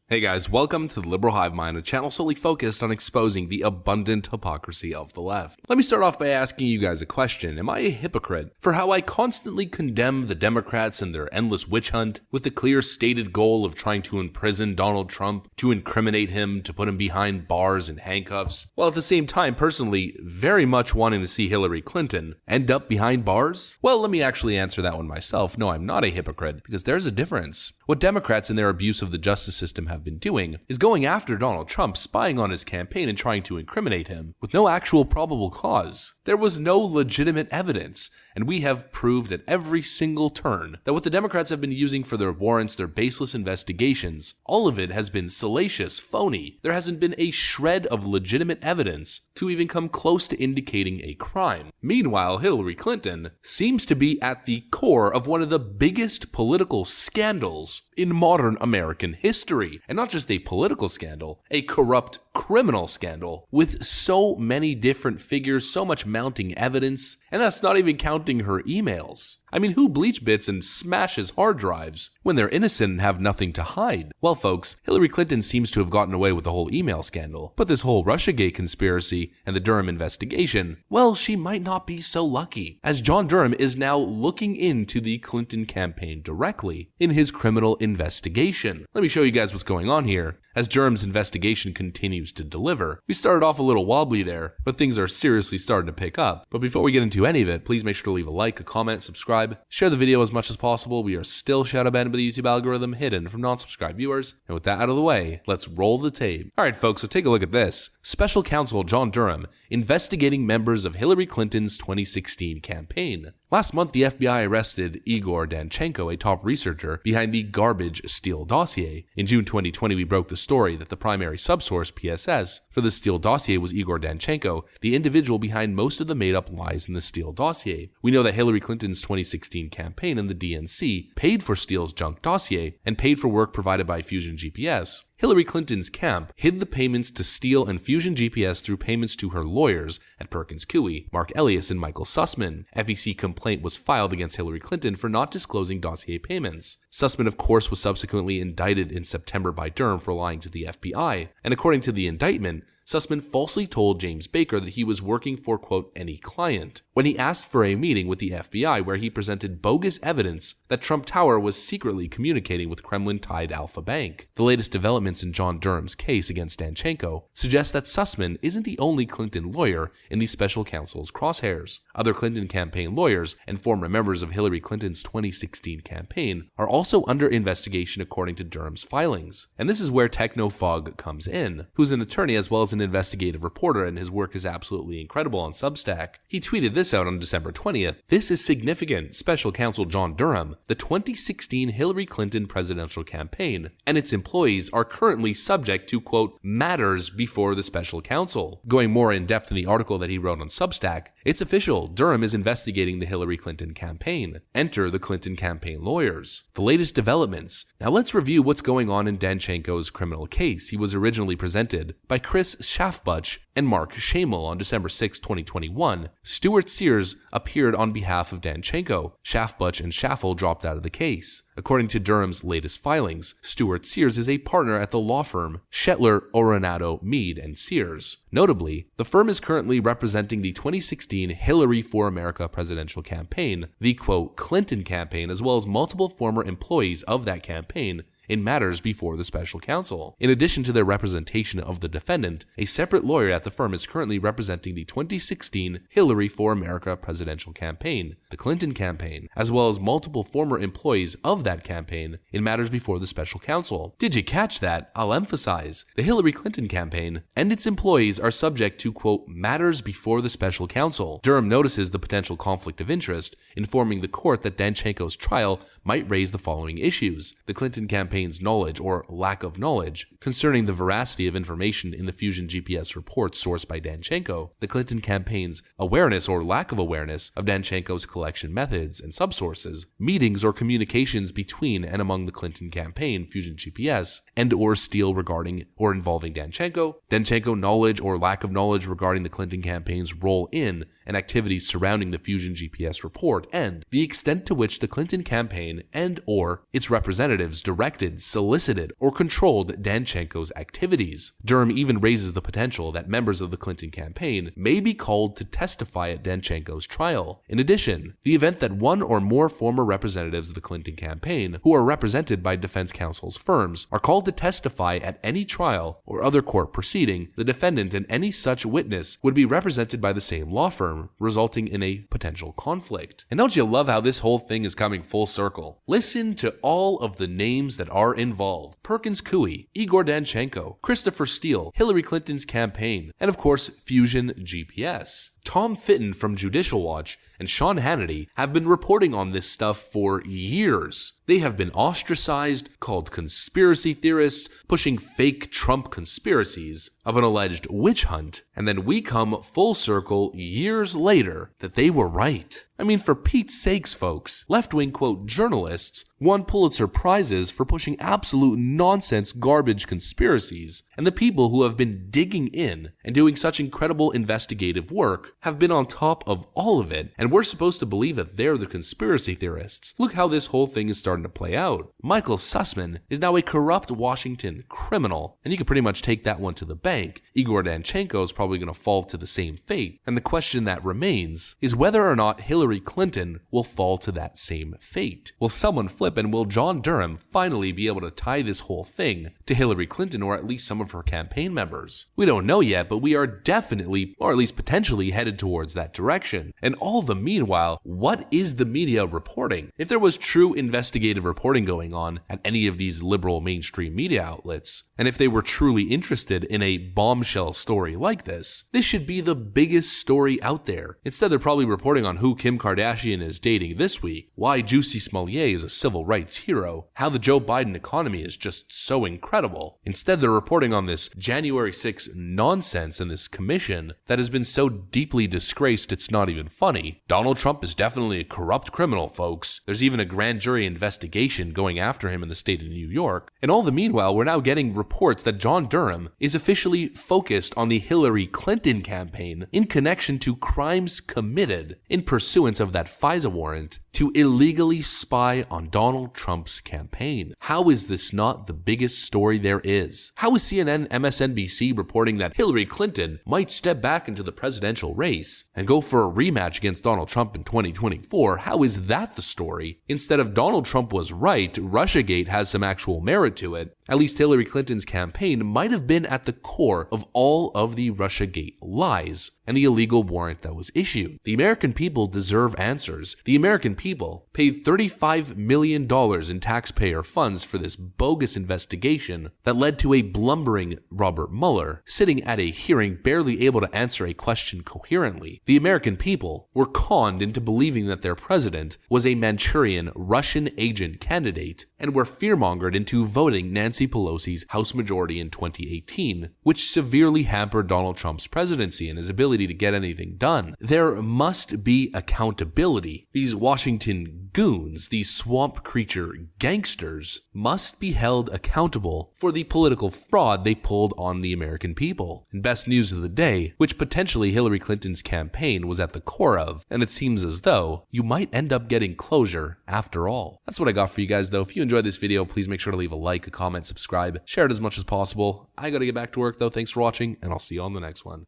Hey guys, welcome to the Liberal Hive Mind, a channel solely focused on exposing the abundant hypocrisy of the left. Let me start off by asking you guys a question. Am I a hypocrite for how I constantly condemn the Democrats and their endless witch hunt with the clear stated goal of trying to imprison Donald Trump, to incriminate him, to put him behind bars and handcuffs, while at the same time personally very much wanting to see Hillary Clinton end up behind bars? Well, let me actually answer that one myself. No, I'm not a hypocrite, because there's a difference. What Democrats in their abuse of the justice system have been doing is going after Donald Trump, spying on his campaign and trying to incriminate him with no actual probable cause. There was no legitimate evidence, and we have proved at every single turn that what the Democrats have been using for their warrants, their baseless investigations, all of it has been salacious, phony. There hasn't been a shred of legitimate evidence to even come close to indicating a crime. Meanwhile, Hillary Clinton seems to be at the core of one of the biggest political scandals in modern American history. And not just a political scandal, a corrupt criminal scandal with so many different figures, so much mounting evidence, and that's not even counting her emails. I mean, who bleach bits and smashes hard drives when they're innocent and have nothing to hide? Well, folks, Hillary Clinton seems to have gotten away with the whole email scandal, but this whole Russiagate conspiracy and the Durham investigation, well, she might not be so lucky, as John Durham is now looking into the Clinton campaign directly in his criminal investigation. Let me show you guys what's going on here. As Durham's investigation continues to deliver. We started off a little wobbly there, but things are seriously starting to pick up. But before we get into any of it, please make sure to leave a like, a comment, subscribe, share the video as much as possible. We are still shadow banned by the YouTube algorithm, hidden from non-subscribed viewers. And with that out of the way, let's roll the tape. Alright folks, so take a look at this. Special Counsel John Durham investigating members of Hillary Clinton's 2016 campaign. Last month, the FBI arrested Igor Danchenko, a top researcher behind the garbage Steele dossier. In June 2020, we broke the story that the primary subsource, PSS, for the Steele dossier was Igor Danchenko, the individual behind most of the made-up lies in the Steele dossier. We know that Hillary Clinton's 2016 campaign and the DNC paid for Steele's junk dossier and paid for work provided by Fusion GPS. Hillary Clinton's camp hid the payments to Steele and Fusion GPS through payments to her lawyers at Perkins Coie, Mark Elias and Michael Sussman. FEC complaint was filed against Hillary Clinton for not disclosing dossier payments. Sussman, of course, was subsequently indicted in September by Durham for lying to the FBI, and according to the indictment, Sussman falsely told James Baker that he was working for, quote, any client, when he asked for a meeting with the FBI where he presented bogus evidence that Trump Tower was secretly communicating with Kremlin-tied Alpha Bank. The latest developments in John Durham's case against Danchenko suggest that Sussman isn't the only Clinton lawyer in the special counsel's crosshairs. Other Clinton campaign lawyers and former members of Hillary Clinton's 2016 campaign are also under investigation according to Durham's filings. And this is where Technofog comes in, who's an attorney as well as an investigative reporter, and his work is absolutely incredible on Substack. He tweeted this out on December 20th. This is significant. Special Counsel John Durham, the 2016 Hillary Clinton presidential campaign, and its employees are currently subject to, quote, matters before the special counsel. Going more in depth in the article that he wrote on Substack, it's official. Durham is investigating the Hillary Clinton campaign. Enter the Clinton campaign lawyers. The latest developments. Now let's review what's going on in Danchenko's criminal case. He was originally presented by Chris Schafbuch and Mark Shamel on December 6, 2021. Stuart Sears appeared on behalf of Danchenko. Schafbuch and Schaffel dropped out of the case. According to Durham's latest filings, Stuart Sears is a partner at the law firm Shetler, Oronato, Mead & Sears. Notably, the firm is currently representing the 2016 Hillary for America presidential campaign, the, quote, Clinton campaign, as well as multiple former employees of that campaign in matters before the special counsel. In addition to their representation of the defendant, a separate lawyer at the firm is currently representing the 2016 Hillary for America presidential campaign, the Clinton campaign, as well as multiple former employees of that campaign in matters before the special counsel. Did you catch that? I'll emphasize. The Hillary Clinton campaign and its employees are subject to, quote, matters before the special counsel. Durham notices the potential conflict of interest, informing the court that Danchenko's trial might raise the following issues: the Clinton campaign's knowledge or lack of knowledge concerning the veracity of information in the Fusion GPS reports sourced by Danchenko, the Clinton campaign's awareness or lack of awareness of Danchenko's collection methods and subsources, meetings or communications between and among the Clinton campaign, Fusion GPS, and or Steele regarding or involving Danchenko knowledge or lack of knowledge regarding the Clinton campaign's role in and activities surrounding the Fusion GPS report, and the extent to which the Clinton campaign and or its representatives directed directed, solicited, or controlled Danchenko's activities. Durham even raises the potential that members of the Clinton campaign may be called to testify at Danchenko's trial. In addition, the event that one or more former representatives of the Clinton campaign, who are represented by defense counsel's firms, are called to testify at any trial or other court proceeding, the defendant and any such witness would be represented by the same law firm, resulting in a potential conflict. And don't you love how this whole thing is coming full circle? Listen to all of the names that are involved: Perkins Coie, Igor Danchenko, Christopher Steele, Hillary Clinton's campaign, and of course Fusion GPS. Tom Fitton from Judicial Watch and Sean Hannity have been reporting on this stuff for years. They have been ostracized, called conspiracy theorists, pushing fake Trump conspiracies of an alleged witch hunt, and then we come full circle years later that they were right. I mean, for Pete's sakes, folks, left-wing quote journalists won Pulitzer Prizes for pushing absolute nonsense garbage conspiracies, and the people who have been digging in and doing such incredible investigative work have been on top of all of it, and we're supposed to believe that they're the conspiracy theorists. Look how this whole thing is starting to play out. Michael Sussman is now a corrupt Washington criminal, and you can pretty much take that one to the bank. Igor Danchenko is probably going to fall to the same fate, and the question that remains is whether or not Hillary Clinton will fall to that same fate. Will someone flip, and will John Durham finally be able to tie this whole thing to Hillary Clinton, or at least some of her campaign members? We don't know yet, but we are definitely, or at least potentially, headed towards that direction. And all the meanwhile, what is the media reporting? If there was true investigative reporting going on at any of these liberal mainstream media outlets, and if they were truly interested in a bombshell story like this should be the biggest story out there. Instead, they're probably reporting on who Kim Kardashian is dating this week, why Jussie Smollett is a civil rights hero, how the Joe Biden economy is just so incredible. Instead, they're reporting on this January 6th nonsense and this commission that has been so deeply disgraced it's not even funny. Donald Trump is definitely a corrupt criminal, folks. There's even a grand jury investigation going after him in the state of New York. And all the meanwhile, we're now getting reports that John Durham is officially focused on the Hillary Clinton campaign in connection to crimes committed in pursuance of that FISA warrant to illegally spy on Donald Trump's campaign. How is this not the biggest story there is? How is CNN, MSNBC reporting that Hillary Clinton might step back into the presidential race and go for a rematch against Donald Trump in 2024? How is that the story? Instead of Donald Trump was right, Russiagate has some actual merit to it. At least Hillary Clinton's campaign might have been at the core of all of the Russiagate lies and the illegal warrant that was issued. The American people deserve answers. The American people paid $35 million in taxpayer funds for this bogus investigation that led to a blubbering Robert Mueller sitting at a hearing barely able to answer a question coherently. The American people were conned into believing that their president was a Manchurian Russian agent candidate and were fearmongered into voting Nancy Pelosi's House majority in 2018, which severely hampered Donald Trump's presidency and his ability to get anything done. There must be accountability. These Washington goons, these swamp creature gangsters, must be held accountable for the political fraud they pulled on the American people. And best news of the day, which potentially Hillary Clinton's campaign was at the core of, and it seems as though you might end up getting closure after all. That's what I got for you guys though. If you enjoyed this video, please make sure to leave a like, a comment, subscribe, share it as much as possible. I gotta get back to work though. Thanks for watching, and I'll see you on the next one.